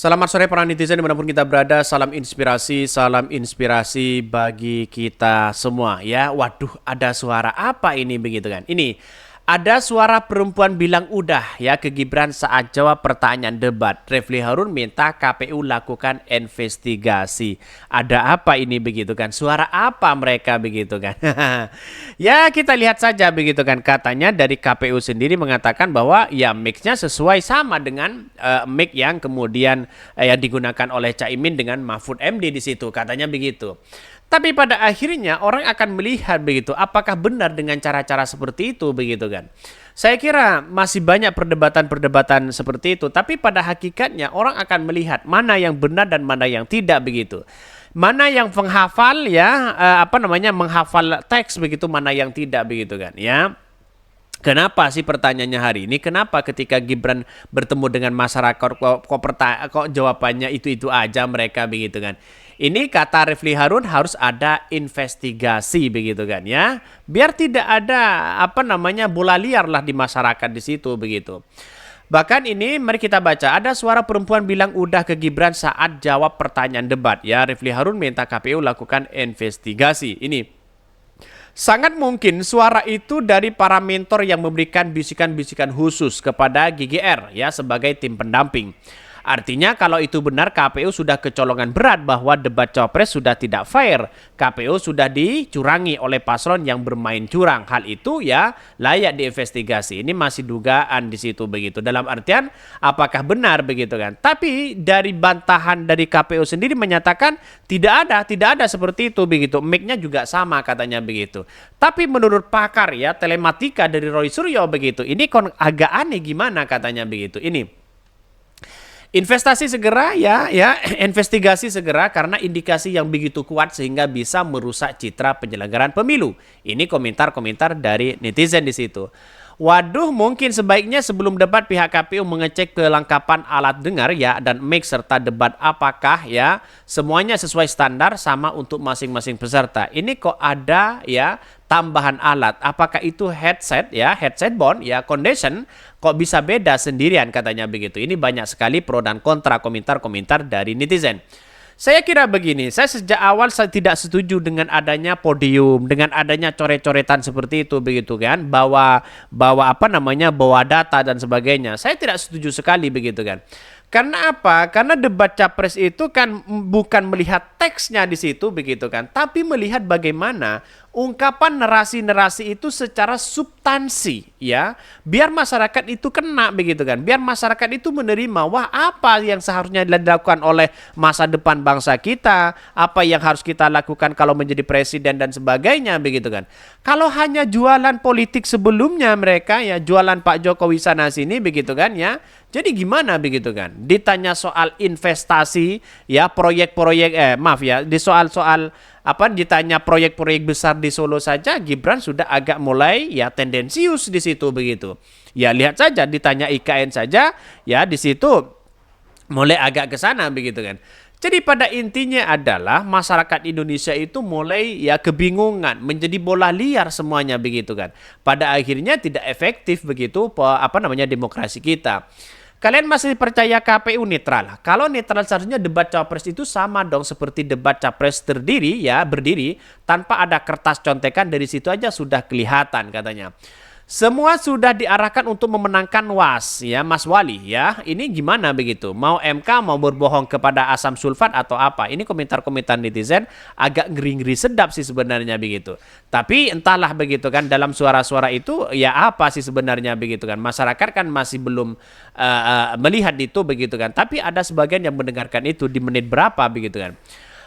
Selamat sore para netizen dimanapun kita berada, salam inspirasi bagi kita semua ya. Waduh, ada suara apa ini begitu kan? Ini ada suara perempuan bilang udah ya ke Gibran saat jawab pertanyaan debat. Refli Harun minta KPU lakukan investigasi. Ada apa ini begitu kan? Suara apa mereka begitu kan? Ya kita lihat saja begitu kan. Katanya dari KPU sendiri mengatakan bahwa ya mix-nya sesuai sama dengan mix yang kemudian yang digunakan oleh Caimin dengan Mahfud MD di situ. Katanya begitu. Tapi pada akhirnya orang akan melihat begitu, apakah benar dengan cara-cara seperti itu begitu kan. Saya kira masih banyak perdebatan-perdebatan seperti itu, tapi pada hakikatnya orang akan melihat mana yang benar dan mana yang tidak begitu. Mana yang menghafal ya, menghafal teks begitu, mana yang tidak begitu kan ya. Kenapa sih pertanyaannya hari ini? Kenapa ketika Gibran bertemu dengan masyarakat kok jawabannya itu aja mereka begitu kan? Ini kata Refli Harun harus ada investigasi begitu kan ya. Biar tidak ada bola liar lah di masyarakat di situ begitu. Bahkan ini mari kita baca, ada suara perempuan bilang udah ke Gibran saat jawab pertanyaan debat ya. Refli Harun minta KPU lakukan investigasi. Ini sangat mungkin suara itu dari para mentor yang memberikan bisikan-bisikan khusus kepada GGR ya sebagai tim pendamping. Artinya kalau itu benar KPU sudah kecolongan berat bahwa debat Cawapres sudah tidak fair. KPU sudah dicurangi oleh paslon yang bermain curang. Hal itu ya layak diinvestigasi. Ini masih dugaan di situ begitu. Dalam artian apakah benar begitu kan. Tapi dari bantahan dari KPU sendiri menyatakan tidak ada seperti itu begitu. Mic-nya juga sama katanya begitu. Tapi menurut pakar ya telematika dari Roy Suryo begitu. Ini agak aneh gimana katanya begitu. Ini investasi segera investigasi segera karena indikasi yang begitu kuat sehingga bisa merusak citra penyelenggaraan pemilu. Ini komentar-komentar dari netizen di situ. Waduh, mungkin sebaiknya sebelum debat pihak KPU mengecek kelengkapan alat dengar ya dan mic serta debat apakah ya semuanya sesuai standar sama untuk masing-masing peserta. Ini kok ada ya tambahan alat, apakah itu headset bond ya condension kok bisa beda sendirian katanya begitu. Ini banyak sekali pro dan kontra komentar-komentar dari netizen. Saya kira begini, saya sejak awal saya tidak setuju dengan adanya podium, dengan adanya coret-coretan seperti itu begitu kan, bawa data dan sebagainya. Saya tidak setuju sekali begitu kan. Karena apa? Karena debat capres itu kan bukan melihat teksnya di situ begitu kan, tapi melihat bagaimana ungkapan narasi-narasi itu secara substansi ya. Biar masyarakat itu kena begitu kan. Biar masyarakat itu menerima wah apa yang seharusnya dilakukan oleh masa depan bangsa kita, apa yang harus kita lakukan kalau menjadi presiden dan sebagainya begitu kan. Kalau hanya jualan politik sebelumnya mereka ya jualan Pak Jokowi sana sini begitu kan ya. Jadi gimana begitu kan? Ditanya soal investasi ya proyek-proyek di soal-soal ditanya proyek-proyek besar di Solo saja Gibran sudah agak mulai ya tendensius di situ begitu. Ya lihat saja ditanya IKN saja ya di situ mulai agak ke sana begitu kan. Jadi pada intinya adalah masyarakat Indonesia itu mulai ya kebingungan, menjadi bola liar semuanya begitu kan. Pada akhirnya tidak efektif begitu demokrasi kita. Kalian masih percaya KPU netral? Kalau netral seharusnya debat Cawapres itu sama dong seperti debat Capres berdiri tanpa ada kertas contekan dari situ aja sudah kelihatan katanya. Semua sudah diarahkan untuk memenangkan Was ya Mas Wali ya. Ini gimana begitu? Mau MK mau berbohong kepada asam sulfat atau apa? Ini komentar-komentar netizen agak ngeri-ngeri sedap sih sebenarnya begitu. Tapi entahlah begitu kan dalam suara-suara itu ya apa sih sebenarnya begitu kan. Masyarakat kan masih belum melihat itu begitu kan. Tapi ada sebagian yang mendengarkan itu di menit berapa begitu kan.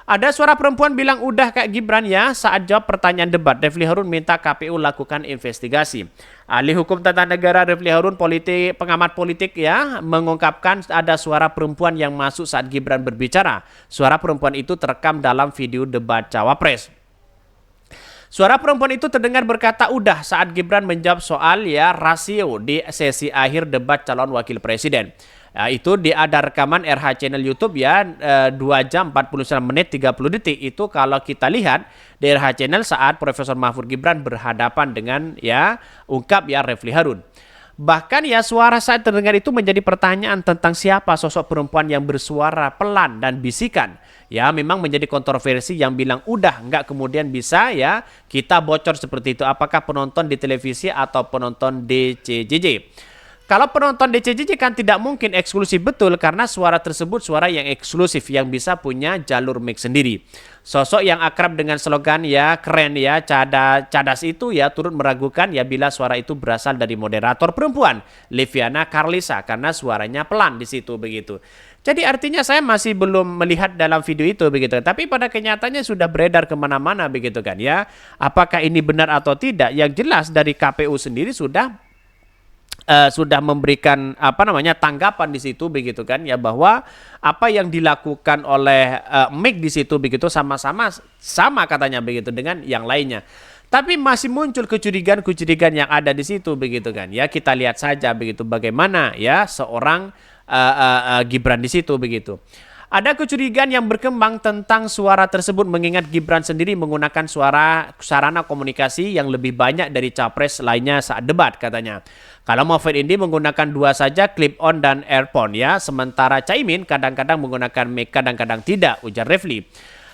Ada suara perempuan bilang udah Kak Gibran ya saat jawab pertanyaan debat. Refli Harun minta KPU lakukan investigasi. Ahli hukum tata negara Refli Harun pengamat politik ya mengungkapkan ada suara perempuan yang masuk saat Gibran berbicara. Suara perempuan itu terekam dalam video debat Cawapres. Suara perempuan itu terdengar berkata udah saat Gibran menjawab soal ya rasio di sesi akhir debat calon wakil presiden. Ya, itu ada rekaman RH channel YouTube ya 2 jam 49 menit 30 detik. Itu kalau kita lihat di RH channel saat Profesor Mahfud Gibran berhadapan dengan ya ungkap ya Refli Harun. Bahkan ya suara saya terdengar itu menjadi pertanyaan tentang siapa sosok perempuan yang bersuara pelan dan bisikan. Ya memang menjadi kontroversi yang bilang udah nggak kemudian bisa ya kita bocor seperti itu. Apakah penonton di televisi atau penonton DCJJ? Kalau penonton DCJJ kan tidak mungkin eksklusif betul karena suara tersebut suara yang eksklusif yang bisa punya jalur mic sendiri. Sosok yang akrab dengan slogan ya keren ya cadas itu ya turut meragukan ya bila suara itu berasal dari moderator perempuan Liviana Carlisa karena suaranya pelan di situ begitu. Jadi artinya saya masih belum melihat dalam video itu begitu. Tapi pada kenyataannya sudah beredar kemana-mana begitu kan ya. Apakah ini benar atau tidak? Yang jelas dari KPU sendiri sudah memberikan tanggapan di situ begitu kan ya bahwa apa yang dilakukan oleh Mick di situ begitu sama katanya begitu dengan yang lainnya. Tapi masih muncul kecurigaan-kecurigaan yang ada di situ begitu kan ya. Kita lihat saja begitu bagaimana ya seorang Gibran di situ begitu. Ada kecurigaan yang berkembang tentang suara tersebut mengingat Gibran sendiri menggunakan sarana komunikasi yang lebih banyak dari capres lainnya saat debat katanya. Kalau Mahfud Indi menggunakan dua saja clip on dan earphone ya, sementara Caimin kadang-kadang menggunakan mic kadang-kadang tidak, ujar Refli.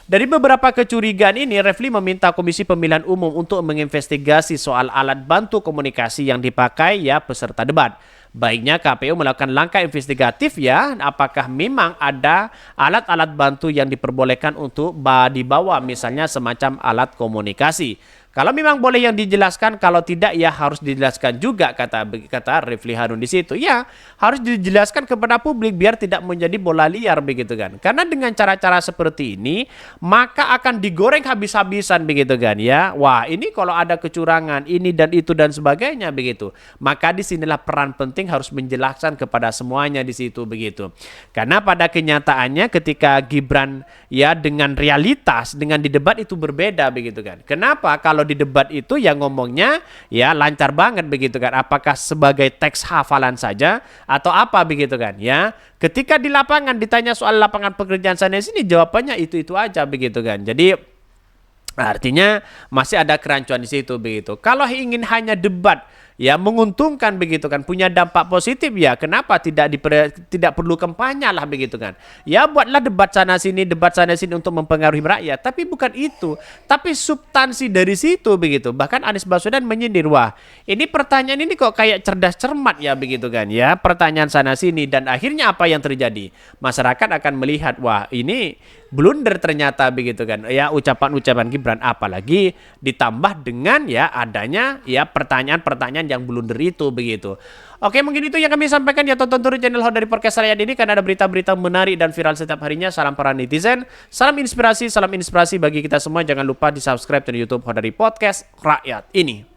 Dari beberapa kecurigaan ini, Refli meminta Komisi Pemilihan Umum untuk menginvestigasi soal alat bantu komunikasi yang dipakai ya peserta debat. Baiknya KPU melakukan langkah investigatif ya, apakah memang ada alat-alat bantu yang diperbolehkan untuk dibawa misalnya semacam alat komunikasi. Kalau memang boleh yang dijelaskan, kalau tidak ya harus dijelaskan juga kata Refli Harun di situ. Ya, harus dijelaskan kepada publik biar tidak menjadi bola liar begitu kan. Karena dengan cara-cara seperti ini, maka akan digoreng habis-habisan begitu kan ya. Wah, ini kalau ada kecurangan ini dan itu dan sebagainya begitu. Maka disinilah peran penting harus menjelaskan kepada semuanya di situ begitu. Karena pada kenyataannya ketika Gibran ya dengan realitas dengan di debat itu berbeda begitu kan. Kenapa? Kalau di debat itu yang ngomongnya ya lancar banget begitu kan. Apakah sebagai teks hafalan saja atau apa begitu kan ya. Ketika di lapangan ditanya soal lapangan pekerjaan sana sini jawabannya itu aja begitu kan. Jadi artinya masih ada kerancuan di situ begitu. Kalau ingin hanya debat ya menguntungkan begitu kan, punya dampak positif ya, kenapa tidak perlu kampanye lah begitu kan. Ya buatlah debat sana sini untuk mempengaruhi rakyat, tapi bukan itu, tapi substansi dari situ begitu. Bahkan Anies Baswedan menyindir, wah ini pertanyaan ini kok kayak cerdas cermat ya begitu kan ya, pertanyaan sana sini, dan akhirnya apa yang terjadi? Masyarakat akan melihat, wah ini blunder ternyata begitu kan ya ucapan-ucapan Gibran, apalagi ditambah dengan ya adanya ya pertanyaan-pertanyaan yang blunder itu begitu. Oke, mungkin itu yang kami sampaikan ya, tonton terus channel Hot dari Podcast Rakyat ini karena ada berita-berita menarik dan viral setiap harinya. Salam para netizen, salam inspirasi bagi kita semua. Jangan lupa di subscribe channel YouTube Hot dari Podcast Rakyat ini.